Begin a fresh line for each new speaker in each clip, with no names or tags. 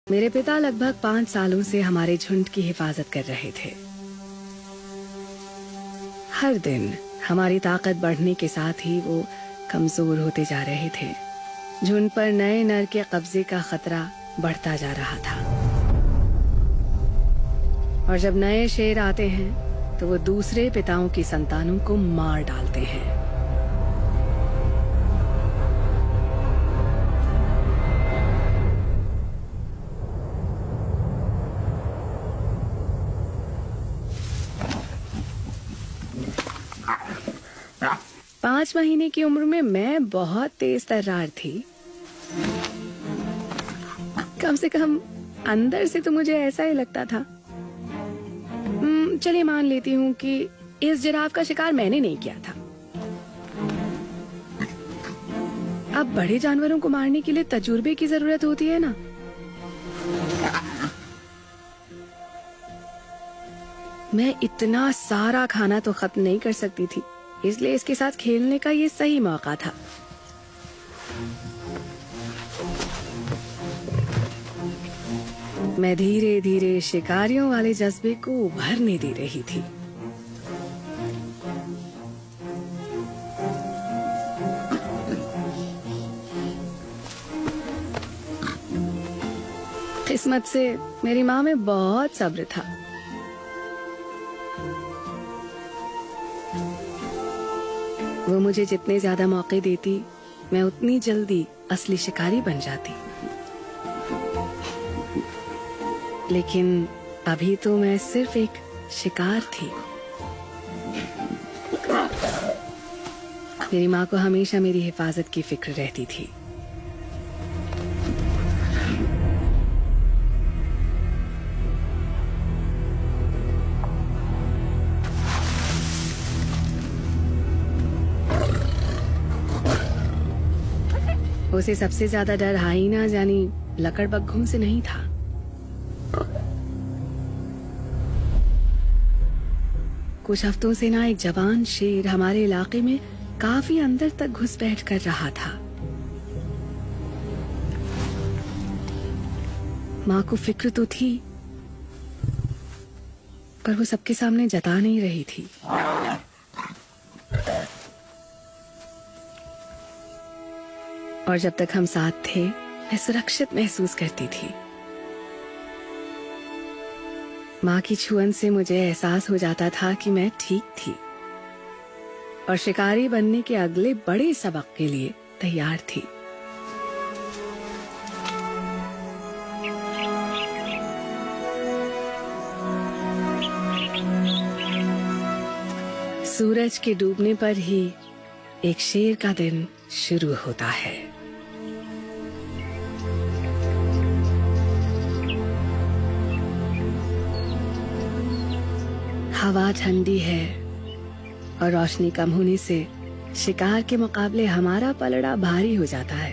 मेरे पिता लगभग 5 सालों से हमारे झुंड की हिफाजत कर रहे थे। हर दिन हमारी ताकत बढ़ने के साथ ही वो कमजोर होते जा रहे थे। झुंड पर नए नर के कब्जे का खतरा बढ़ता जा रहा था और जब नए शेर आते हैं तो वो दूसरे पिताओं की संतानों को मार डालते हैं। पांच महीने की उम्र में मैं बहुत तेज तर्रार थी। कम से कम अंदर से तो मुझे ऐसा ही लगता था। चलिए मान लेती हूँ कि इस जिराफ का शिकार मैंने नहीं किया था। अब बड़े जानवरों को मारने के लिए तजुर्बे की जरूरत होती है ना। मैं इतना सारा खाना तो खत्म नहीं कर सकती थी, इसलिए इसके साथ खेलने का ये सही मौका था। मैं धीरे धीरे शिकारियों वाले जज्बे को उभरने दे रही थी। किस्मत से मेरी माँ में बहुत सब्र था। वो मुझे जितने ज्यादा मौके देती, मैं उतनी जल्दी असली शिकारी बन जाती। लेकिन अभी तो मैं सिर्फ एक शिकार थी। मेरी माँ को हमेशा मेरी हिफाजत की फिक्र रहती थी। उसे सबसे ज्यादा डर हाइना यानी लकड़बग्घों से नहीं था। कुछ हफ्तों से ना एक जवान शेर हमारे इलाके में काफी अंदर तक घुसपैठ कर रहा था। माँ को फिक्र तो थी, पर वो सबके सामने जता नहीं रही थी। और जब तक हम साथ थे, मैं सुरक्षित महसूस करती थी। माँ की छुअन से मुझे एहसास हो जाता था कि मैं ठीक थी और शिकारी बनने के अगले बड़े सबक के लिए तैयार थी। सूरज के डूबने पर ही एक शेर का दिन शुरू होता है। हवा ठंडी है और रोशनी कम होने से शिकार के मुकाबले हमारा पलड़ा भारी हो जाता है।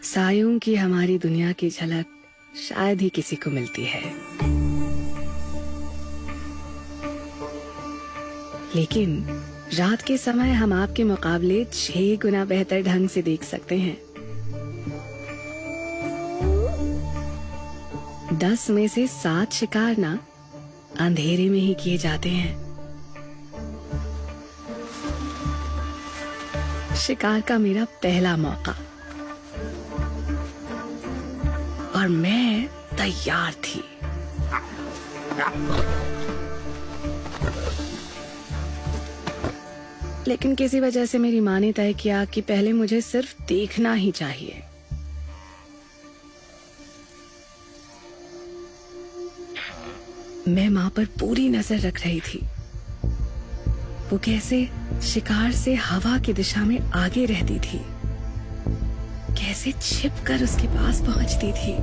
सायों की हमारी दुनिया की झलक शायद ही किसी को मिलती है, लेकिन रात के समय हम आपके मुकाबले 6 गुना बेहतर ढंग से देख सकते हैं। 10 में से 7 शिकार ना अंधेरे में ही किए जाते हैं। शिकार का मेरा पहला मौका और मैं तैयार थी। लेकिन किसी वजह से मेरी माँ ने तय किया कि पहले मुझे सिर्फ देखना ही चाहिए। मैं माँ पर पूरी नजर रख रही थी। वो कैसे शिकार से हवा की दिशा में आगे रहती थी, कैसे छिपकर उसके पास पहुंचती थी।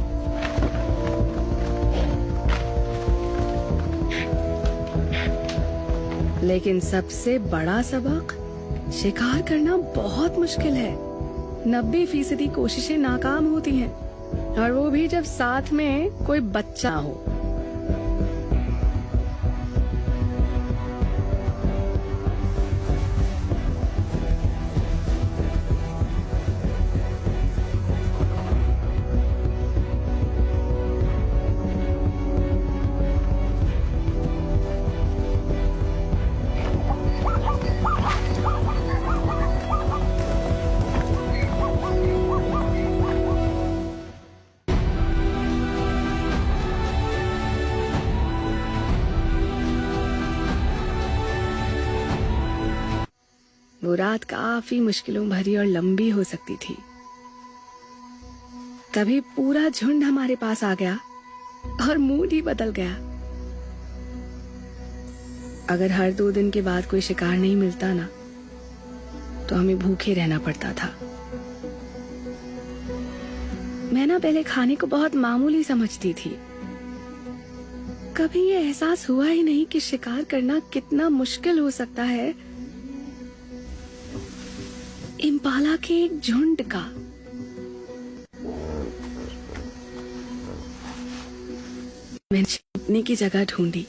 लेकिन सबसे बड़ा सबक, शिकार करना बहुत मुश्किल है। 90% कोशिशें नाकाम होती हैं, और वो भी जब साथ में कोई बच्चा हो। वो रात काफी मुश्किलों भरी और लंबी हो सकती थी। तभी पूरा झुंड हमारे पास आ गया और मूड ही बदल गया। अगर हर 2 दिन के बाद कोई शिकार नहीं मिलता ना, तो हमें भूखे रहना पड़ता था। मैं ना पहले खाने को बहुत मामूली समझती थी। कभी ये एहसास हुआ ही नहीं कि शिकार करना कितना मुश्किल हो सकता है, इम्पाला के एक झुंड का। मैंने छिपने की जगह ढूंढी।